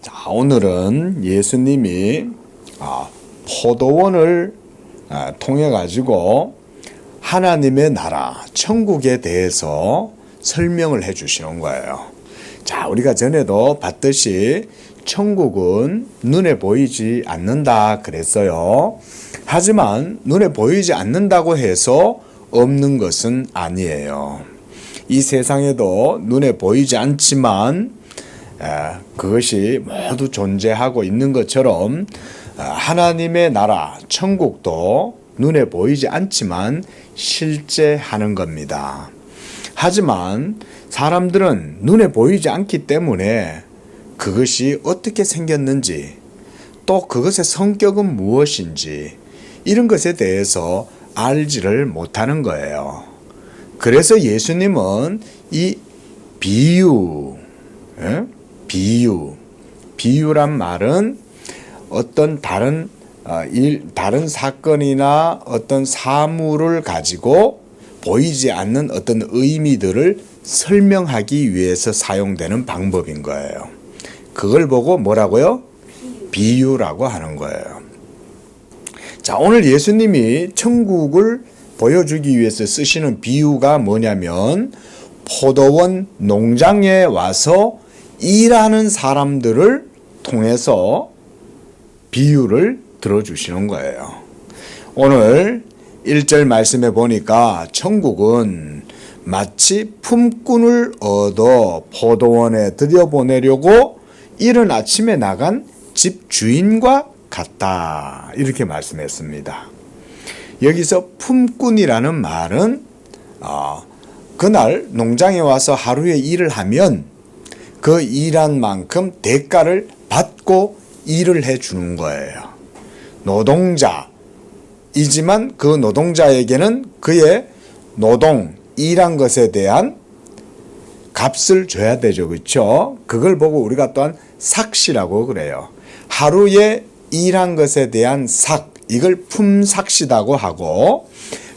자, 오늘은 예수님이 포도원을 통해 가지고 하나님의 나라, 천국에 대해서 설명을 해 주시는 거예요. 자, 우리가 전에도 봤듯이 천국은 눈에 보이지 않는다 그랬어요. 하지만 눈에 보이지 않는다고 해서 없는 것은 아니에요. 이 세상에도 눈에 보이지 않지만 그것이 모두 존재하고 있는 것처럼 하나님의 나라, 천국도 눈에 보이지 않지만 실제 하는 겁니다. 하지만 사람들은 눈에 보이지 않기 때문에 그것이 어떻게 생겼는지, 또 그것의 성격은 무엇인지, 이런 것에 대해서 알지를 못하는 거예요. 그래서 예수님은 이 비유란 말은 어떤 다른 사건이나 어떤 사물을 가지고 보이지 않는 어떤 의미들을 설명하기 위해서 사용되는 방법인 거예요. 그걸 보고 뭐라고요? 비유라고 하는 거예요. 자, 오늘 예수님이 천국을 보여주기 위해서 쓰시는 비유가 뭐냐면 포도원 농장에 와서 일하는 사람들을 통해서 비유를 들어주시는 거예요. 오늘 1절 말씀에 보니까 천국은 마치 품꾼을 얻어 포도원에 들여보내려고 이른 아침에 나간 집 주인과 같다, 이렇게 말씀했습니다. 여기서 품꾼이라는 말은 그날 농장에 와서 하루에 일을 하면 그 일한 만큼 대가를 받고 일을 해주는 거예요. 노동자이지만 그 노동자에게는 그의 일한 것에 대한 값을 줘야 되죠. 그렇죠? 그걸 보고 우리가 또한 삭시라고 그래요. 하루에 일한 것에 대한 이걸 품삭시다고 하고,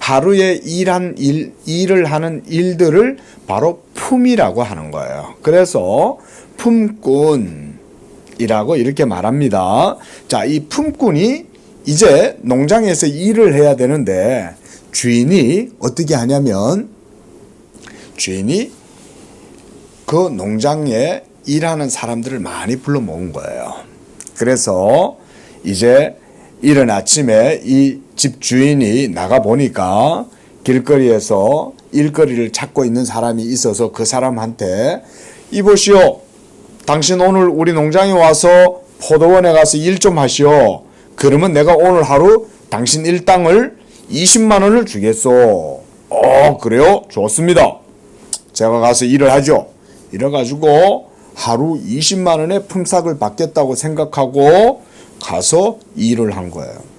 하루에 일을 하는 일들을 바로 품이라고 하는 거예요. 그래서 품꾼이라고 이렇게 말합니다. 자, 이 품꾼이 이제 농장에서 일을 해야 되는데 주인이 어떻게 하냐면, 주인이 그 농장에 일하는 사람들을 많이 불러 모은 거예요. 그래서 이제 이른 아침에 이 집 주인이 나가 보니까 길거리에서 일거리를 찾고 있는 사람이 있어서 그 사람한테, 이보시오, 당신 오늘 우리 농장에 와서 포도원에 가서 일 좀 하시오. 그러면 내가 오늘 하루 당신 일당을 20만 원을 주겠소. 그래요? 좋습니다. 제가 가서 일을 하죠. 이래가지고 하루 20만 원의 품삯을 받겠다고 생각하고 가서 일을 한 거예요.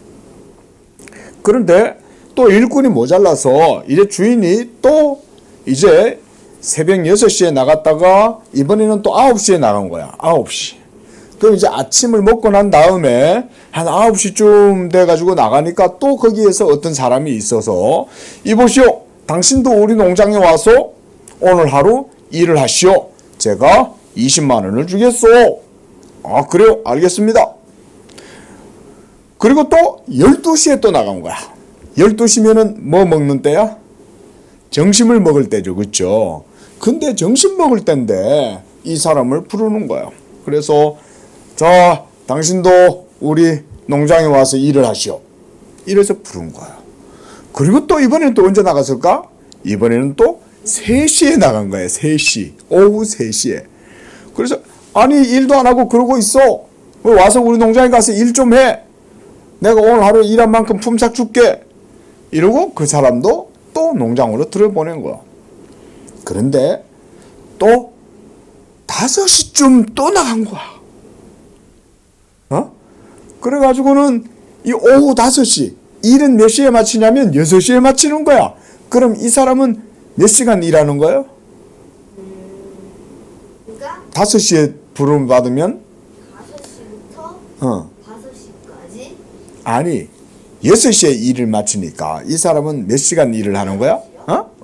그런데 또 일꾼이 모자라서 이제 주인이 또 이제 새벽 6시에 나갔다가 이번에는 또 9시에 나간 거야. 9시. 그럼 이제 아침을 먹고 난 다음에 한 9시쯤 돼가지고 나가니까 또 거기에서 어떤 사람이 있어서, 이보시오, 당신도 우리 농장에 와서 오늘 하루 일을 하시오. 제가 20만 원을 주겠소. 그래요? 알겠습니다. 그리고 또 12시에 또 나간 거야. 12시면은 뭐 먹는 때야? 점심을 먹을 때죠. 그렇죠? 근데 점심 먹을 때인데 이 사람을 부르는 거야. 그래서, 자, 당신도 우리 농장에 와서 일을 하시오. 이래서 부른 거야. 그리고 또 이번에는 또 언제 나갔을까? 이번에는 또 3시에 나간 거야. 3시. 오후 3시에. 그래서, 아니, 일도 안 하고 그러고 있어. 와서 우리 농장에 가서 일 좀 해. 내가 오늘 하루 일한 만큼 품삯 줄게. 이러고 그 사람도 또 농장으로 들여보낸 거야. 그런데 또 5시쯤 또 나간 거야. 그래가지고는 이 오후 5시, 일은 몇 시에 마치냐면 6시에 마치는 거야. 그럼 이 사람은 몇 시간 일하는 거예요? 5시에 부름 받으면 5시부터 5시까지? 아니, 6시에 일을 마치니까 이 사람은 몇 시간 일을 하는 거야?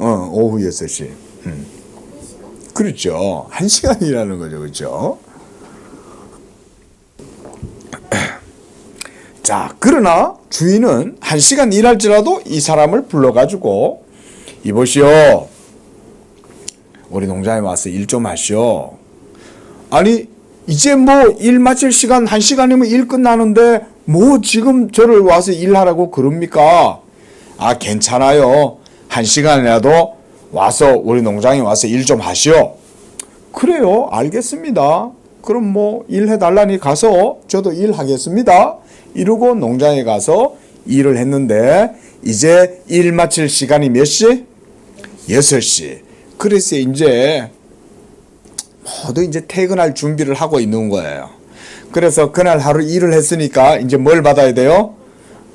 오후 6시. 그렇죠. 1시간 일하는 거죠. 그렇죠? 자, 그러나 주인은 1시간 일할지라도 이 사람을 불러가지고 이보시오. 우리 농장에 와서 일 좀 하시오. 아니, 이제 뭐 일 마칠 시간 1시간이면 일 끝나는데 뭐 지금 저를 와서 일하라고 그럽니까? 아, 괜찮아요. 1시간이라도 와서 우리 농장에 와서 일 좀 하시오. 그래요. 알겠습니다. 그럼 뭐 일해달라니 가서 저도 일하겠습니다. 이러고 농장에 가서 일을 했는데 이제 일 마칠 시간이 몇 시? 6시. 그래서 이제 모두 이제 퇴근할 준비를 하고 있는 거예요. 그래서 그날 하루 일을 했으니까 이제 뭘 받아야 돼요?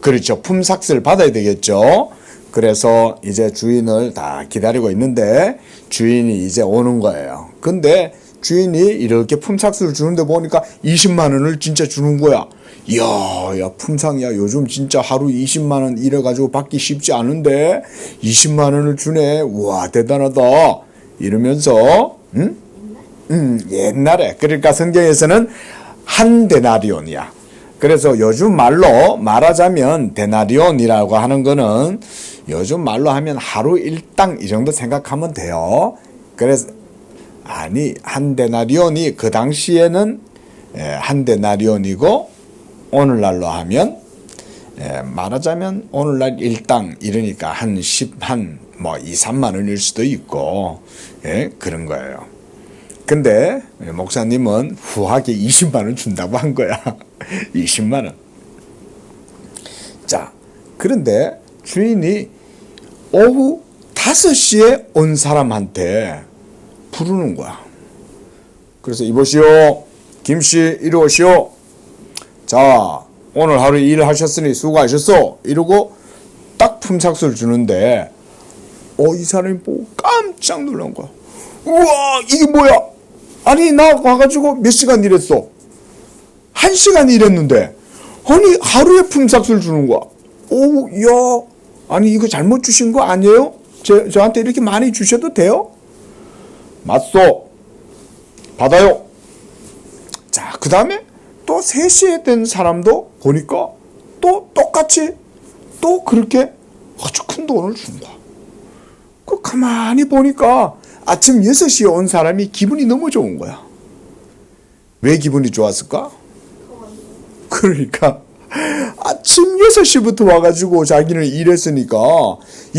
그렇죠. 품삯을 받아야 되겠죠. 그래서 이제 주인을 다 기다리고 있는데 주인이 이제 오는 거예요. 근데 주인이 이렇게 품삯을 주는데 보니까 20만 원을 진짜 주는 거야. 야, 품삯이야. 요즘 진짜 하루 20만 원 이래가지고 받기 쉽지 않은데 20만 원을 주네. 우와, 대단하다. 이러면서 옛날에, 그러니까 성경에서는 한 데나리온이야. 그래서 요즘 말로 말하자면 데나리온이라고 하는 거는 요즘 말로 하면 하루 일당 이 정도 생각하면 돼요. 그래서 아니, 한 데나리온이 그 당시에는 한 데나리온이고 오늘날로 하면 말하자면 오늘날 일당 이러니까 한 2, 3만 원일 수도 있고 그런 거예요. 근데 목사님은 후하게 20만 원 준다고 한 거야. 20만 원. 자, 그런데 주인이 오후 5시에 온 사람한테 부르는 거야. 그래서 이보시오. 김씨 이리 오시오. 자, 오늘 하루 일하셨으니 수고하셨어. 이러고 딱 품삯을 주는데 이 사람이 보고 깜짝 놀란 거야. 우와, 이게 뭐야? 아니, 나 와가지고 몇 시간 일했어? 1시간 일했는데 아니 하루에 품삯을 주는 거야. 오, 야, 아니 이거 잘못 주신 거 아니에요? 저한테 이렇게 많이 주셔도 돼요? 맞소. 받아요. 자, 그 다음에 또 3시에 된 사람도 보니까 또 똑같이 또 그렇게 아주 큰 돈을 준 거야. 그 가만히 보니까 아침 6시에 온 사람이 기분이 너무 좋은 거야. 왜 기분이 좋았을까? 그러니까 아침 6시부터 와가지고 자기는 일했으니까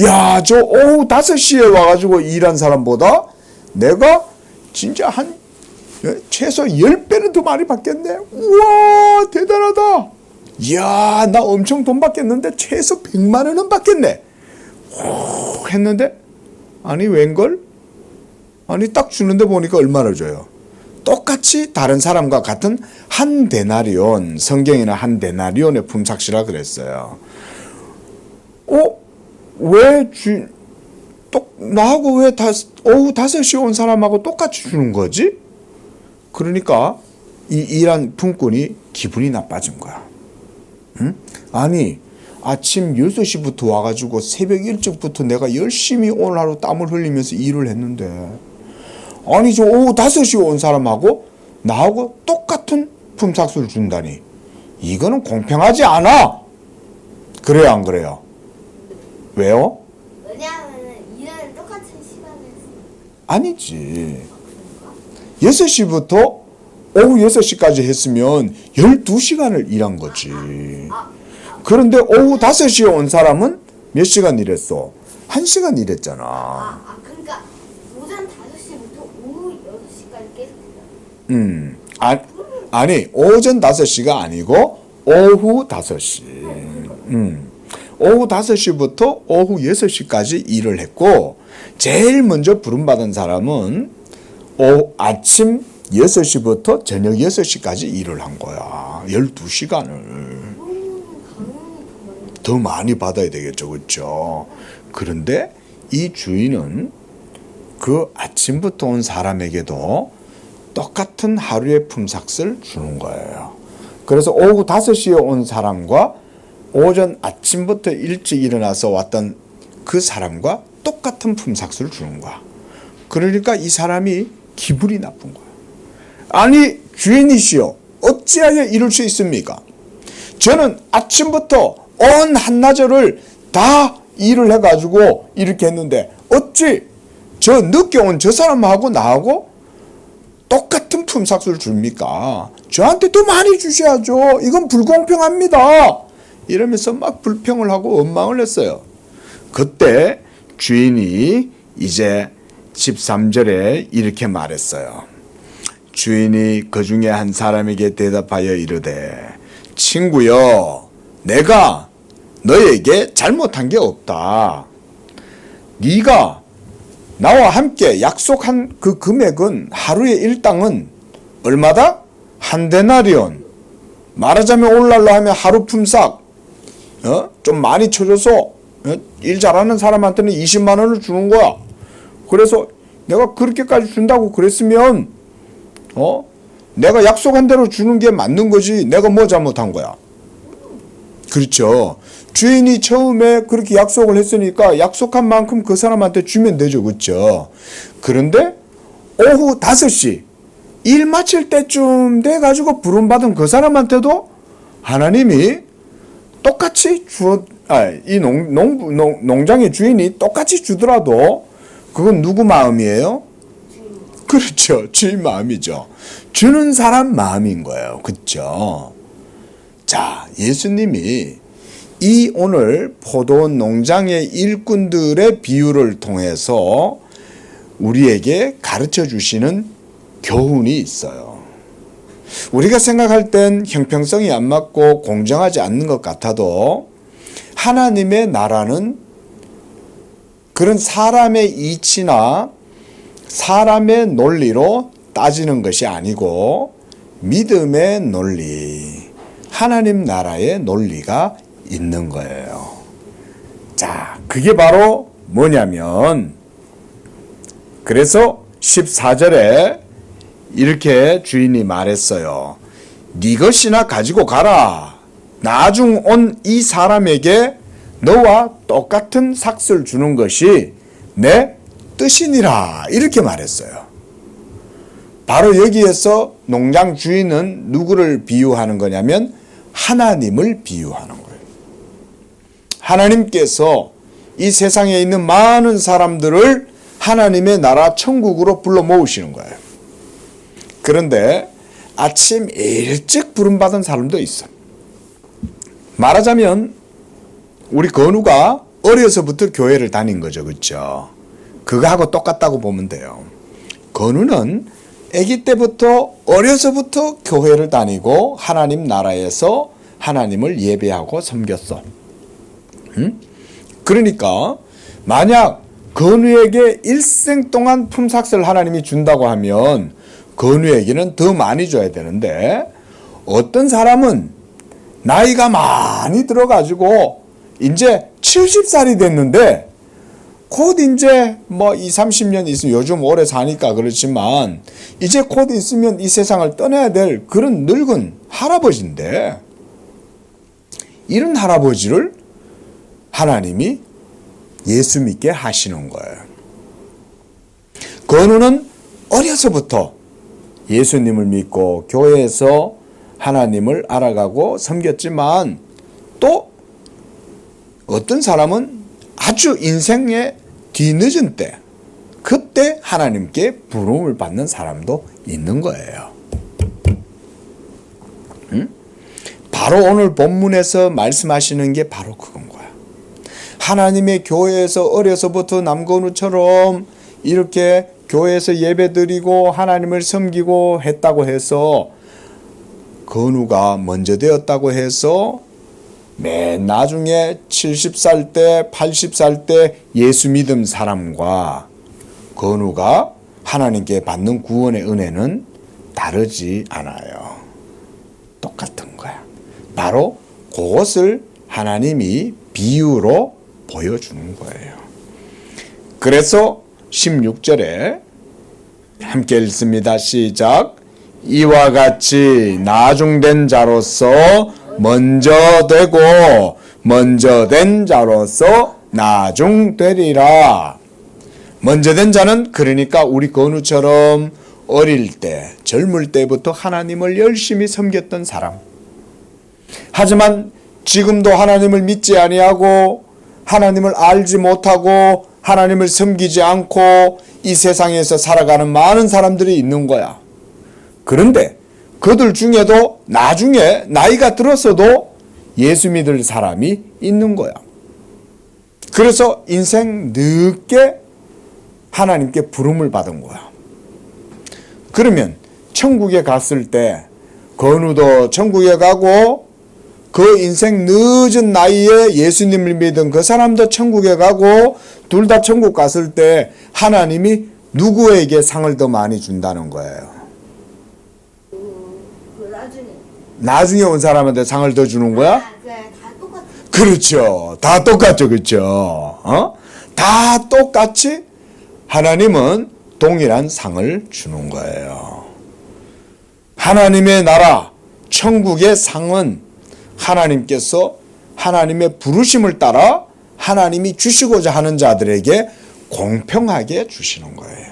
야, 저 오후 5시에 와가지고 일한 사람보다 내가 진짜 한 최소 10배는 더 많이 받겠네. 우와, 대단하다. 이야, 나 엄청 돈 받겠는데 최소 100만 원은 받겠네. 오, 했는데 아니 웬걸? 아니 딱 주는데 보니까 얼마나 줘요? 똑같이 다른 사람과 같은 한 데나리온, 성경에는 한 데나리온의 품삯이라 그랬어요. 왜 나하고 왜 오후 5시에 온 사람하고 똑같이 주는 거지? 그러니까 이 일한 품꾼이 기분이 나빠진 거야. 응? 아니, 아침 6시부터 와가지고 새벽 일찍부터 내가 열심히 오늘 하루 땀을 흘리면서 일을 했는데 아니 저 오후 5시에 온 사람하고 나하고 똑같은 품삯을 준다니 이거는 공평하지 않아. 그래요, 안 그래요? 왜요? 왜냐하면 일은 똑같은 시간을 아니지. 6시부터 오후 6시까지 했으면 12시간을 일한 거지. 그런데 오후 5시에 온 사람은 몇 시간 일했어? 1시간 일했잖아. 그러니까 오전 5시부터 오후 6시까지 계속 일하는. 아니, 오전 5시가 아니고 오후 5시. 오후 5시부터 오후 6시까지 일을 했고 제일 먼저 부름받은 사람은 아침 6시부터 저녁 6시까지 일을 한 거야. 12시간을. 더 많이 받아야 되겠죠. 그렇죠? 그런데 이 주인은 그 아침부터 온 사람에게도 똑같은 하루의 품삯을 주는 거예요. 그래서 오후 5시에 온 사람과 오전 아침부터 일찍 일어나서 왔던 그 사람과 똑같은 품삯을 주는 거야. 그러니까 이 사람이 기분이 나쁜 거야. 아니, 주인이시여, 어찌하여 이럴 수 있습니까? 저는 아침부터 온 한나절을 다 일을 해가지고 이렇게 했는데 어찌 저 늦게 온 저 사람하고 나하고 똑같은 품삯을 줍니까? 저한테 더 많이 주셔야죠. 이건 불공평합니다. 이러면서 막 불평을 하고 원망을 했어요. 그때 주인이 이제 13절에 이렇게 말했어요. 주인이 그 중에 한 사람에게 대답하여 이르되 친구여, 내가 너에게 잘못한 게 없다. 네가 나와 함께 약속한 그 금액은 하루의 일당은 얼마다? 한 데나리온. 말하자면 오늘날로 하면 하루 품삯. 좀 많이 쳐줘서 일 잘하는 사람한테는 20만 원을 주는 거야. 그래서 내가 그렇게까지 준다고 그랬으면 내가 약속한 대로 주는 게 맞는 거지. 내가 뭐 잘못한 거야? 그렇죠. 주인이 처음에 그렇게 약속을 했으니까 약속한 만큼 그 사람한테 주면 되죠. 그렇죠. 그런데 오후 5시 일 마칠 때쯤 돼가지고 부름받은 그 사람한테도 하나님이 똑같이 이 농장의 주인이 똑같이 주더라도 그건 누구 마음이에요? 그렇죠. 주인 마음이죠. 주는 사람 마음인 거예요. 그렇죠. 자, 예수님이 이 오늘 포도원 농장의 일꾼들의 비유를 통해서 우리에게 가르쳐 주시는 교훈이 있어요. 우리가 생각할 땐 형평성이 안 맞고 공정하지 않는 것 같아도 하나님의 나라는 그런 사람의 이치나 사람의 논리로 따지는 것이 아니고 믿음의 논리, 하나님 나라의 논리가 있는 거예요. 자, 그게 바로 뭐냐면 그래서 14절에 이렇게 주인이 말했어요. 네 것이나 가지고 가라. 나중 온 이 사람에게 너와 똑같은 삭을 주는 것이 내 뜻이니라. 이렇게 말했어요. 바로 여기에서 농장 주인은 누구를 비유하는 거냐면 하나님을 비유하는 거예요. 하나님께서 이 세상에 있는 많은 사람들을 하나님의 나라 천국으로 불러 모으시는 거예요. 그런데 아침 일찍 부름받은 사람도 있어. 말하자면 우리 건우가 어려서부터 교회를 다닌 거죠. 그렇죠? 그거하고 똑같다고 보면 돼요. 건우는 아기 때부터 어려서부터 교회를 다니고 하나님 나라에서 하나님을 예배하고 섬겼어. 그러니까 만약 건우에게 일생 동안 품삯을 하나님이 준다고 하면 건우에게는 더 많이 줘야 되는데 어떤 사람은 나이가 많이 들어가지고 이제 70살이 됐는데 곧 이제 뭐 20-30년 있으면 요즘 오래 사니까 그렇지만 이제 곧 있으면 이 세상을 떠나야 될 그런 늙은 할아버지인데 이런 할아버지를 하나님이 예수 믿게 하시는 거예요. 건우는 어려서부터 예수님을 믿고 교회에서 하나님을 알아가고 섬겼지만 또 어떤 사람은 아주 인생의 뒤늦은 때 그때 하나님께 부름을 받는 사람도 있는 거예요. 바로 오늘 본문에서 말씀하시는 게 바로 그건 거야. 하나님의 교회에서 어려서부터 남건우처럼 이렇게 교회에서 예배드리고 하나님을 섬기고 했다고 해서 건우가 먼저 되었다고 해서 맨 나중에 70살 때 80살 때 예수 믿은 사람과 건우가 하나님께 받는 구원의 은혜는 다르지 않아요. 똑같은 거야. 바로 그것을 하나님이 비유로 보여주는 거예요. 그래서 16절에 함께 읽습니다. 시작. 이와 같이 나중된 자로서 먼저 되고 먼저 된 자로서 나중되리라. 먼저 된 자는 그러니까 우리 건우처럼 어릴 때 젊을 때부터 하나님을 열심히 섬겼던 사람, 하지만 지금도 하나님을 믿지 아니하고 하나님을 알지 못하고 하나님을 섬기지 않고 이 세상에서 살아가는 많은 사람들이 있는 거야. 그런데 그들 중에도 나중에 나이가 들었어도 예수 믿을 사람이 있는 거야. 그래서 인생 늦게 하나님께 부름을 받은 거야. 그러면 천국에 갔을 때 건우도 천국에 가고 그 인생 늦은 나이에 예수님을 믿은 그 사람도 천국에 가고 둘 다 천국 갔을 때 하나님이 누구에게 상을 더 많이 준다는 거예요? 나중에 온 사람한테 상을 더 주는 거야? 다 똑같아. 그렇죠. 다 똑같죠. 그렇죠. 다 똑같이 하나님은 동일한 상을 주는 거예요. 하나님의 나라, 천국의 상은 하나님께서 하나님의 부르심을 따라 하나님이 주시고자 하는 자들에게 공평하게 주시는 거예요.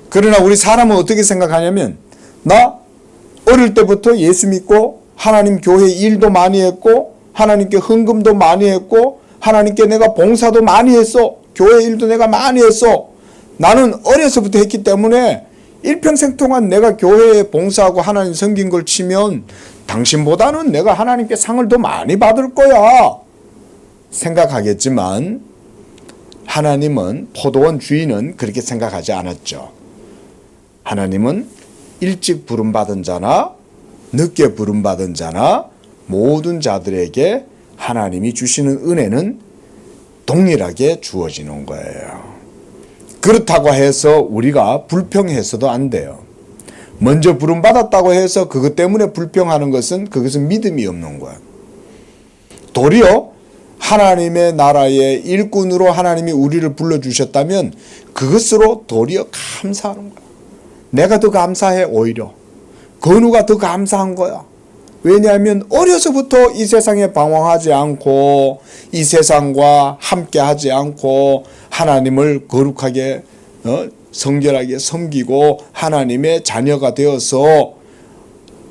그러나 우리 사람은 어떻게 생각하냐면, 나 어릴 때부터 예수 믿고 하나님 교회 일도 많이 했고 하나님께 헌금도 많이 했고 하나님께 내가 봉사도 많이 했어. 교회 일도 내가 많이 했어. 나는 어려서부터 했기 때문에 일평생 동안 내가 교회에 봉사하고 하나님 섬긴 걸 치면 당신보다는 내가 하나님께 상을 더 많이 받을 거야 생각하겠지만, 하나님은, 포도원 주인은 그렇게 생각하지 않았죠. 하나님은 일찍 부름받은 자나 늦게 부름받은 자나 모든 자들에게 하나님이 주시는 은혜는 동일하게 주어지는 거예요. 그렇다고 해서 우리가 불평해서도 안 돼요. 먼저 부름받았다고 해서 그것 때문에 불평하는 그것은 믿음이 없는 거예요. 도리어 하나님의 나라의 일꾼으로 하나님이 우리를 불러주셨다면 그것으로 도리어 감사하는 거야. 내가 더 감사해. 오히려 건우가 더 감사한 거야. 왜냐하면 어려서부터 이 세상에 방황하지 않고 이 세상과 함께하지 않고 하나님을 거룩하게 성결하게 섬기고 하나님의 자녀가 되어서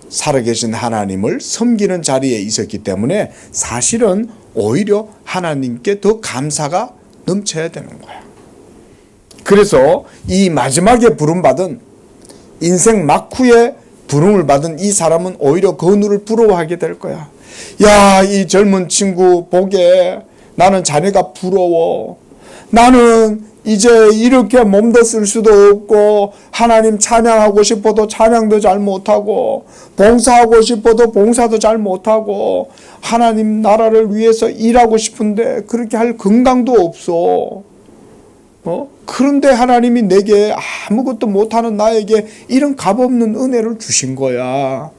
살아계신 하나님을 섬기는 자리에 있었기 때문에 사실은 오히려 하나님께 더 감사가 넘쳐야 되는 거야. 그래서 이 마지막에 부름받은 인생 막후에 부름을 받은 이 사람은 오히려 건우를 부러워하게 될 거야. 야, 이 젊은 친구 보게 나는 자네가 부러워. 나는 이제 이렇게 몸도 쓸 수도 없고 하나님 찬양하고 싶어도 찬양도 잘 못하고 봉사하고 싶어도 봉사도 잘 못하고 하나님 나라를 위해서 일하고 싶은데 그렇게 할 건강도 없어. 그런데 하나님이 내게 아무것도 못하는 나에게 이런 값없는 은혜를 주신 거야.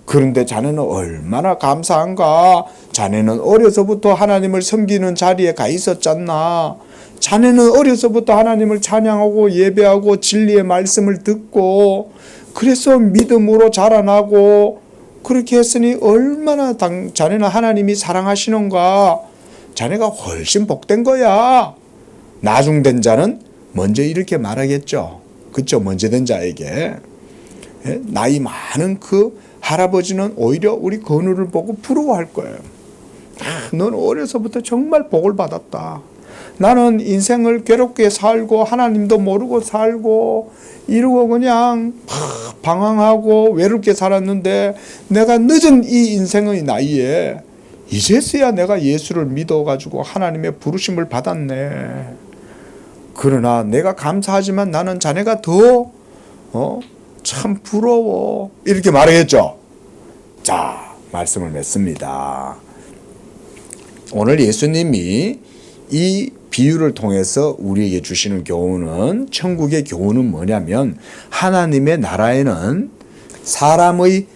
그런데 자네는 얼마나 감사한가. 자네는 어려서부터 하나님을 섬기는 자리에 가 있었잖아. 자네는 어려서부터 하나님을 찬양하고 예배하고 진리의 말씀을 듣고 그래서 믿음으로 자라나고 그렇게 했으니 얼마나 자네는 하나님이 사랑하시는가. 자네가 훨씬 복된 거야. 나중된 자는 먼저 이렇게 말하겠죠. 그쵸? 먼저 된 자에게. 나이 많은 그 할아버지는 오히려 우리 건우를 보고 부러워할 거예요. 넌 어려서부터 정말 복을 받았다. 나는 인생을 괴롭게 살고 하나님도 모르고 살고 이러고 그냥 방황하고 외롭게 살았는데 내가 늦은 이 인생의 나이에 이제서야 내가 예수를 믿어가지고 하나님의 부르심을 받았네. 그러나 내가 감사하지만 나는 자네가 더 참 부러워. 이렇게 말하겠죠. 자, 말씀을 맺습니다. 오늘 예수님이 이 비유를 통해서 우리에게 주시는 교훈은, 천국의 교훈은 뭐냐면 하나님의 나라에는 사람의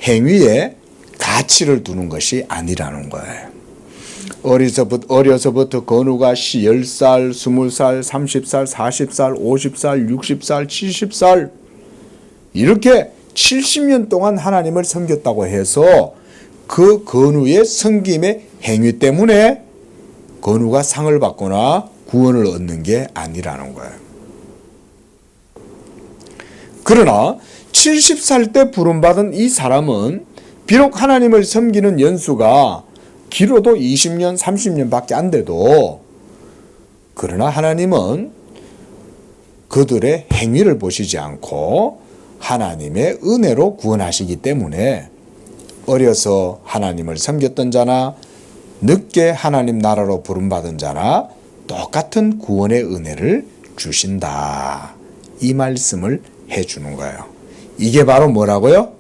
행위에 가치를 두는 것이 아니라는 거예요. 어려서부터 건우가 10살, 20살, 30살, 40살, 50살, 60살, 70살 이렇게 70년 동안 하나님을 섬겼다고 해서 그 건우의 섬김의 행위 때문에 건우가 상을 받거나 구원을 얻는 게 아니라는 거예요. 그러나 70살 때 부름받은 이 사람은 비록 하나님을 섬기는 연수가 길어도 20년, 30년밖에 안 돼도 그러나 하나님은 그들의 행위를 보시지 않고 하나님의 은혜로 구원하시기 때문에 어려서 하나님을 섬겼던 자나 늦게 하나님 나라로 부름받은 자나 똑같은 구원의 은혜를 주신다. 이 말씀을 해주는 거예요. 이게 바로 뭐라고요?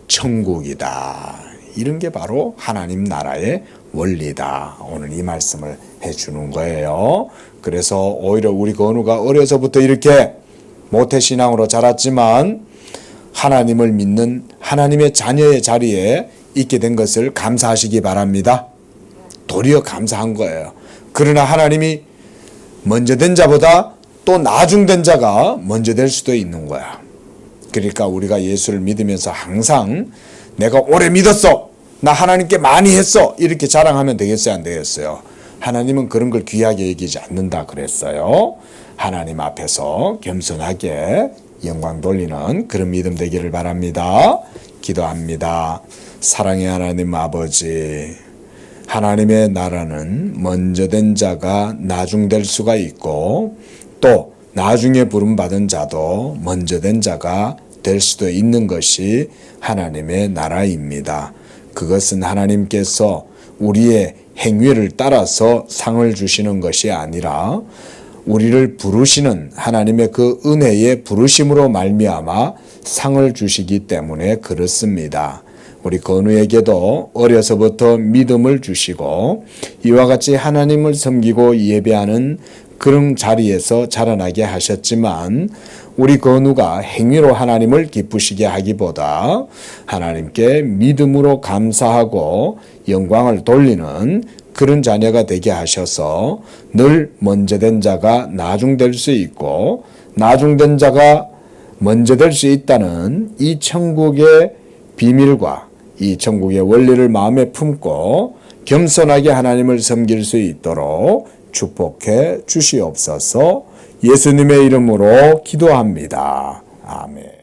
천국이다. 이런 게 바로 하나님 나라의 원리다. 오늘 이 말씀을 해주는 거예요. 그래서 오히려 우리 건우가 어려서부터 이렇게 모태신앙으로 자랐지만 하나님을 믿는 하나님의 자녀의 자리에 있게 된 것을 감사하시기 바랍니다. 도리어 감사한 거예요. 그러나 하나님이 먼저 된 자보다 또 나중된 자가 먼저 될 수도 있는 거야. 그러니까 우리가 예수를 믿으면서 항상 내가 오래 믿었어, 나 하나님께 많이 했어, 이렇게 자랑하면 되겠어요, 안 되겠어요? 하나님은 그런 걸 귀하게 여기지 않는다 그랬어요. 하나님 앞에서 겸손하게 영광 돌리는 그런 믿음 되기를 바랍니다. 기도합니다. 사랑의 하나님 아버지, 하나님의 나라는 먼저 된 자가 나중될 수가 있고 또 나중에 부름받은 자도 먼저 된 자가 될 수도 있는 것이 하나님의 나라입니다. 그것은 하나님께서 우리의 행위를 따라서 상을 주시는 것이 아니라 우리를 부르시는 하나님의 그 은혜의 부르심으로 말미암아 상을 주시기 때문에 그렇습니다. 우리 건우에게도 어려서부터 믿음을 주시고 이와 같이 하나님을 섬기고 예배하는 그런 자리에서 자라나게 하셨지만 우리 건우가 행위로 하나님을 기쁘시게 하기보다 하나님께 믿음으로 감사하고 영광을 돌리는 그런 자녀가 되게 하셔서 늘 먼저 된 자가 나중 될 수 있고 나중 된 자가 먼저 될 수 있다는 이 천국의 비밀과 이 천국의 원리를 마음에 품고 겸손하게 하나님을 섬길 수 있도록 축복해 주시옵소서. 예수님의 이름으로 기도합니다. 아멘.